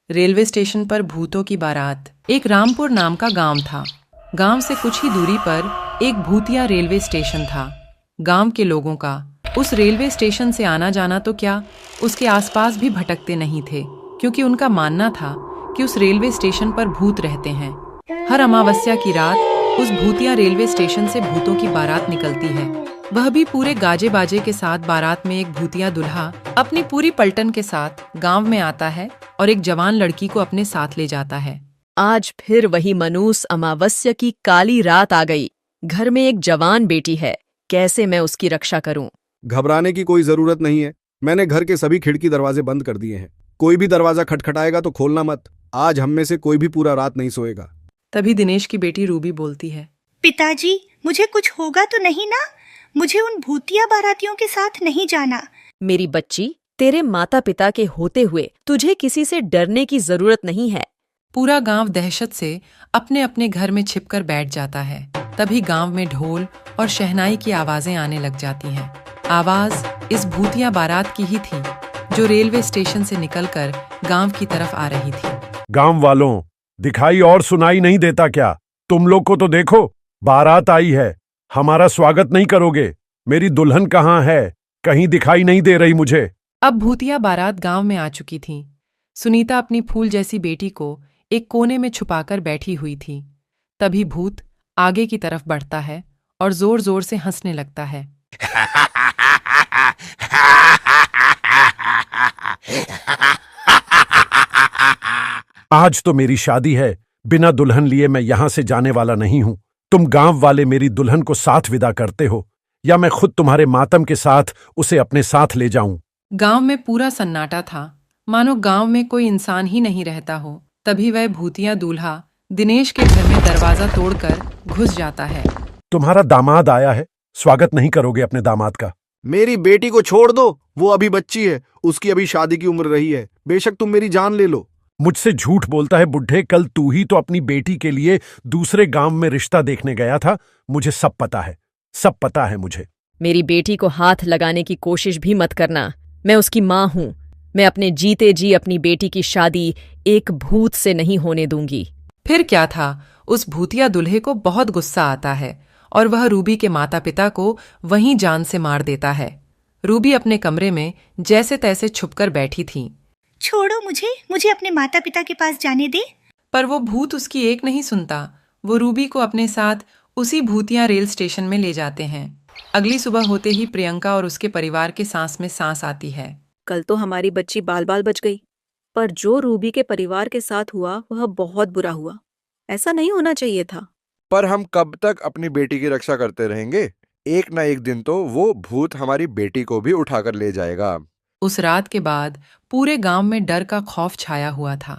Railway station पर भूतों की बारात। एक रामपुर नाम का गांव था। गांव से कुछ ही दूरी पर एक भूतिया रेलवे स्टेशन था। गांव के लोगों का उस रेलवे स्टेशन से आना जाना तो क्या, उसके आसपास भी भटकते नहीं थे, क्योंकि उनका मानना था कि उस रेलवे स्टेशन पर भूत रहते हैं। हर अमावस्या की रात उस भूतिया रेलवे स्टेशन से भूतों की बारात निकलती है, वह भी पूरे गाजे बाजे के साथ। बारात में एक भूतिया दूल्हा अपनी पूरी पलटन के साथ गांव में आता है और एक जवान लड़की को अपने साथ ले जाता है। आज फिर वही मनूस अमावस्या की काली रात आ गई। घर में एक जवान बेटी है, कैसे मैं उसकी रक्षा करूं? घबराने की कोई जरूरत नहीं है। मैंने घर के सभी खिड़की दरवाजे बंद कर दिए हैं। कोई भी दरवाजा खटखटाएगा तो खोलना मत। आज हम में से कोई भी पूरा रात नहीं सोएगा। तभी दिनेश की बेटी रूबी बोलती है, पिताजी, मुझे कुछ होगा तो नहीं ना? मुझे उन भूतिया बारातियों के साथ नहीं जाना। मेरी बच्ची, तेरे माता पिता के होते हुए तुझे किसी से डरने की जरूरत नहीं है। पूरा गांव दहशत से अपने अपने घर में छिपकर बैठ जाता है। तभी गांव में ढोल और शहनाई की आवाजें आने लग जाती हैं। आवाज इस भूतिया बारात की ही थी, जो रेलवे स्टेशन से निकलकर गांव की तरफ आ रही थी। गांव वालों, दिखाई और सुनाई नहीं देता क्या? तुम लोग को तो देखो, बारात आई है। हमारा स्वागत नहीं करोगे? मेरी दुल्हन कहाँ है? कहीं दिखाई नहीं दे रही मुझे। अब भूतिया बारात गांव में आ चुकी थी। सुनीता अपनी फूल जैसी बेटी को एक कोने में छुपाकर बैठी हुई थी। तभी भूत आगे की तरफ बढ़ता है और जोर जोर से हंसने लगता है। आज तो मेरी शादी है, बिना दुल्हन लिए मैं यहां से जाने वाला नहीं हूं। तुम गांव वाले मेरी दुल्हन को साथ विदा करते हो, या मैं खुद तुम्हारे मातम के साथ उसे अपने साथ ले जाऊं? गांव में पूरा सन्नाटा था, मानो गांव में कोई इंसान ही नहीं रहता हो। तभी वह भूतिया दूल्हा दिनेश के घर में दरवाजा तोड़कर घुस जाता है। तुम्हारा दामाद आया है, स्वागत नहीं करोगे अपने दामाद का? मेरी बेटी को छोड़ दो, वो अभी बच्ची है, उसकी अभी शादी की उम्र रही है। बेशक तुम मेरी जान ले लो। मुझसे झूठ बोलता है बुढ़े। कल तू ही तो अपनी बेटी के लिए दूसरे गांव में रिश्ता देखने गया था। मुझे सब पता है, सब पता है मुझे। मेरी बेटी को हाथ लगाने की कोशिश भी मत करना। मैं उसकी माँ हूँ। मैं अपने जीते जी अपनी बेटी की शादी एक भूत से नहीं होने दूंगी। फिर क्या था, उस भूतिया दूल्हे को बहुत गुस्सा आता है और वह रूबी के माता पिता को वहीं जान से मार देता है। रूबी अपने कमरे में जैसे तैसे छुपकर बैठी थी। छोड़ो मुझे अपने माता पिता के पास जाने दे। पर वो भूत उसकी एक नहीं सुनता। वो रूबी को अपने साथ उसी भूतिया रेल स्टेशन में ले जाते हैं। अगली सुबह होते ही प्रियंका और उसके परिवार के सांस में सांस आती है। कल तो हमारी बच्ची बाल बाल बच गई, पर जो रूबी के परिवार के साथ हुआ वह बहुत बुरा हुआ। ऐसा नहीं होना चाहिए था। पर हम कब तक अपनी बेटी की रक्षा करते रहेंगे? एक ना एक दिन तो वो भूत हमारी बेटी को भी उठाकर ले जाएगा। उस रात के बाद पूरे गांव में डर का खौफ छाया हुआ था।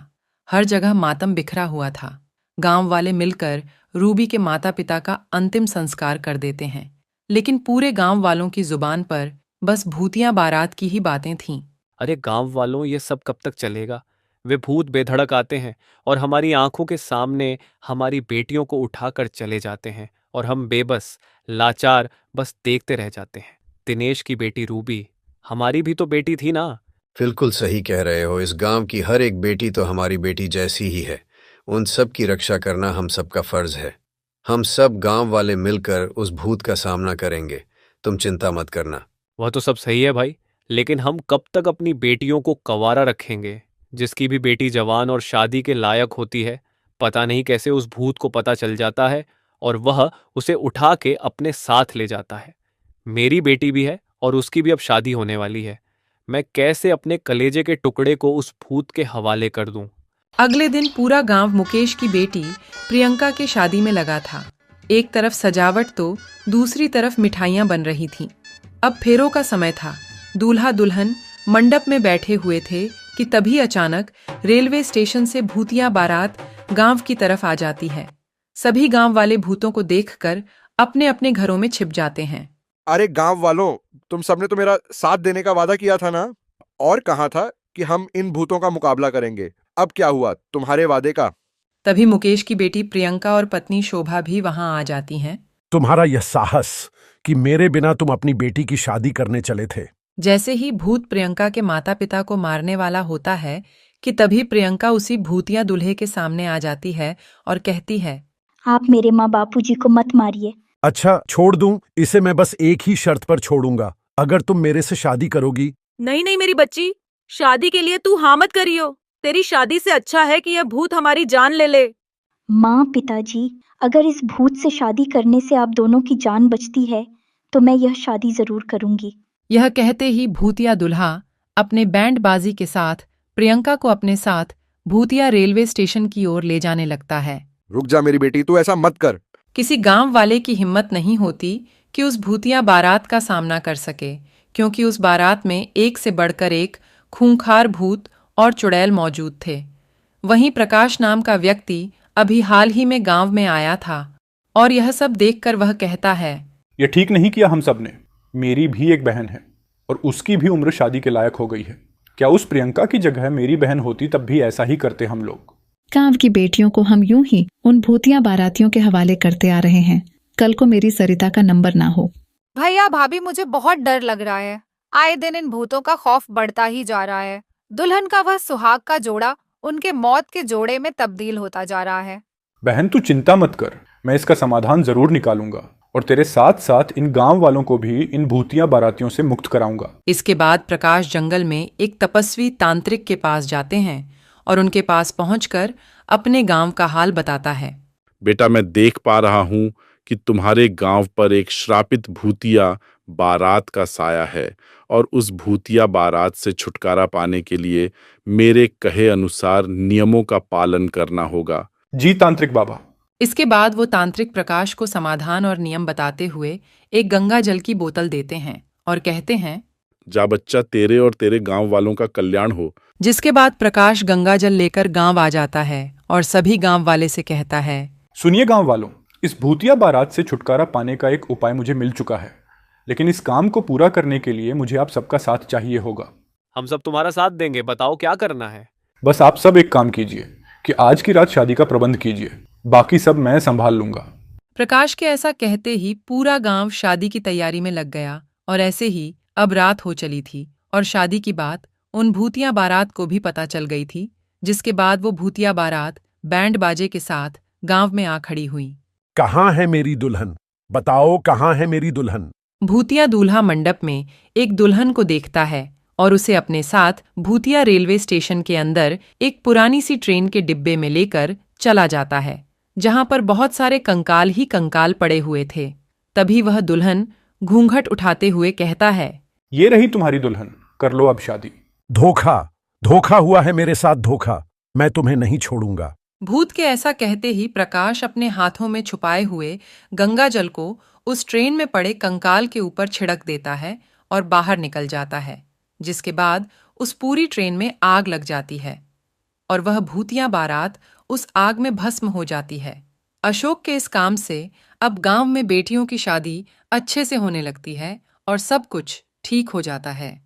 हर जगह मातम बिखरा हुआ था। गांव वाले मिलकर रूबी के माता पिता का अंतिम संस्कार कर देते हैं, लेकिन पूरे गांव वालों की जुबान पर बस भूतिया बारात की ही बातें थीं। अरे गांव वालों, ये सब कब तक चलेगा? वे भूत बेधड़क आते हैं और हमारी आंखों के सामने हमारी बेटियों को उठाकर चले जाते हैं और हम बेबस, लाचार बस देखते रह जाते हैं। दिनेश की बेटी रूबी हमारी भी तो बेटी थी ना? बिल्कुल सही कह रहे हो। इस गांव की हर एक बेटी तो हमारी बेटी जैसी ही है। उन सब की रक्षा करना हम सबका फर्ज है। हम सब गांव वाले मिलकर उस भूत का सामना करेंगे। तुम चिंता मत करना। वह तो सब सही है भाई, लेकिन हम कब तक अपनी बेटियों को कंवारा रखेंगे? जिसकी भी बेटी जवान और शादी के लायक होती है, पता नहीं कैसे उस भूत को पता चल जाता है और वह उसे उठा के अपने साथ ले जाता है। मेरी बेटी भी है और उसकी भी अब शादी होने वाली है। मैं कैसे अपने कलेजे के टुकड़े को उस भूत के हवाले कर दूं? अगले दिन पूरा गांव मुकेश की बेटी प्रियंका के शादी में लगा था। एक तरफ सजावट तो दूसरी तरफ मिठाइयां बन रही थीं। अब फेरों का समय था। दूल्हा दुल्हन मंडप में बैठे हुए थे कि तभी अचानक रेलवे स्टेशन से भूतिया बारात गांव की तरफ आ जाती है। सभी गांव वाले भूतों को देखकर अपने अपने घरों में छिप जाते हैं। अरे गांव वालों, तुम सबने तो मेरा साथ देने का वादा किया था ना? और कहा था कि हम इन भूतों का मुकाबला करेंगे। अब क्या हुआ तुम्हारे वादे का? तभी मुकेश की बेटी प्रियंका और पत्नी शोभा भी वहां आ जाती हैं। तुम्हारा यह साहस कि मेरे बिना तुम अपनी बेटी की शादी करने चले थे। जैसे ही भूत प्रियंका के माता पिता को मारने वाला होता है कि तभी प्रियंका उसी भूतिया दूल्हे के सामने आ जाती है और कहती है, आप मेरे माँ बापूजी को मत मारिए। अच्छा छोड़ दूं, इसे मैं बस एक ही शर्त पर छोड़ूंगा, अगर तुम मेरे से शादी करोगी। नहीं नहीं मेरी बच्ची, शादी के लिए तू हाँ मत करियो। तेरी शादी से अच्छा है कि यह भूत हमारी जान ले ले। माँ पिताजी, अगर इस भूत से शादी करने से आप दोनों की जान बचती है तो मैं यह शादी जरूर करूंगी। यह कहते ही भूतिया दूल्हा अपने बैंड बाजी के साथ प्रियंका को अपने साथ भूतिया रेलवे स्टेशन की ओर ले जाने लगता है। रुक जा मेरी बेटी, तू ऐसा मत कर। किसी गांव वाले की हिम्मत नहीं होती कि उस भूतिया बारात का सामना कर सके, क्योंकि उस बारात में एक से बढ़कर एक खूंखार भूत और चुड़ैल मौजूद थे। वहीं प्रकाश नाम का व्यक्ति अभी हाल ही में गांव में आया था और यह सब देखकर वह कहता है, ये ठीक नहीं किया हम सब ने। मेरी भी एक बहन है और उसकी भी उम्र शादी के लायक हो गई है। क्या उस प्रियंका की जगह मेरी बहन होती तब भी ऐसा ही करते हम लोग। गांव की बेटियों को हम यूं ही उन भूतिया बारातियों के हवाले करते आ रहे हैं, कल को मेरी सरिता का नंबर ना हो। भैया भाभी, मुझे बहुत डर लग रहा है। आए दिन इन भूतों का खौफ बढ़ता ही जा रहा है। दुल्हन का वह सुहाग का जोड़ा उनके मौत के जोड़े में तब्दील होता जा रहा है। बहन तू चिंता मत कर, मैं इसका समाधान जरूर निकालूंगा और तेरे साथ साथ इन गांव वालों को भी इन भूतिया बारातियों से मुक्त कराऊंगा। इसके बाद प्रकाश जंगल में एक तपस्वी तांत्रिक के पास जाते हैं और उनके पास पहुंचकर अपने गांव का हाल बताता है। बेटा, मैं देख पा रहा हूं कि तुम्हारे गांव पर एक श्रापित भूतिया बारात का साया है और उस भूतिया बारात से छुटकारा पाने के लिए मेरे कहे अनुसार नियमों का पालन करना होगा। जी तांत्रिक बाबा। इसके बाद वो तांत्रिक प्रकाश को समाधान और नियम बताते हुए एक गंगा जल की बोतल देते हैं और कहते हैं, जा बच्चा, तेरे और तेरे गांव वालों का कल्याण हो। जिसके बाद प्रकाश गंगा जल लेकर गांव आ जाता है और सभी गांव वाले से कहता है, सुनिए गांव वालों, इस भूतिया बारात से छुटकारा पाने का एक उपाय मुझे मिल चुका है, लेकिन इस काम को पूरा करने के लिए मुझे आप सबका साथ चाहिए होगा। हम सब तुम्हारा साथ देंगे, बताओ क्या करना है। बस आप सब एक काम कीजिए कि आज की रात शादी का प्रबंध कीजिए, बाकी सब मैं संभाल लूंगा। प्रकाश के ऐसा कहते ही पूरा गांव शादी की तैयारी में लग गया और ऐसे ही अब रात हो चली थी और शादी की बात उन भूतिया बारात को भी पता चल गई थी, जिसके बाद वो भूतिया बारात बैंड बाजे के साथ गांव में आ खड़ी हुई। कहाँ है मेरी दुल्हन? बताओ कहाँ है मेरी दुल्हन? भूतिया दूल्हा मंडप में एक दुल्हन को देखता है और उसे अपने साथ भूतिया रेलवे स्टेशन के अंदर एक पुरानी सी ट्रेन के डिब्बे में लेकर चला जाता है, जहां पर बहुत सारे कंकाल ही कंकाल पड़े हुए थे। तभी वह दुल्हन घूंघट उठाते हुए कहता है, ये रही तुम्हारी दुल्हन, कर लो अब शादी। धोखा हुआ है मेरे साथ, धोखा। मैं तुम्हें नहीं छोड़ूंगा। भूत के ऐसा कहते ही प्रकाश अपने हाथों में छुपाए हुए गंगा जल को उस ट्रेन में पड़े कंकाल के ऊपर छिड़क देता है और बाहर निकल जाता है, जिसके बाद उस पूरी ट्रेन में आग लग जाती है और वह भूतिया बारात उस आग में भस्म हो जाती है। अशोक के इस काम से अब गांव में बेटियों की शादी अच्छे से होने लगती है और सब कुछ ठीक हो जाता है।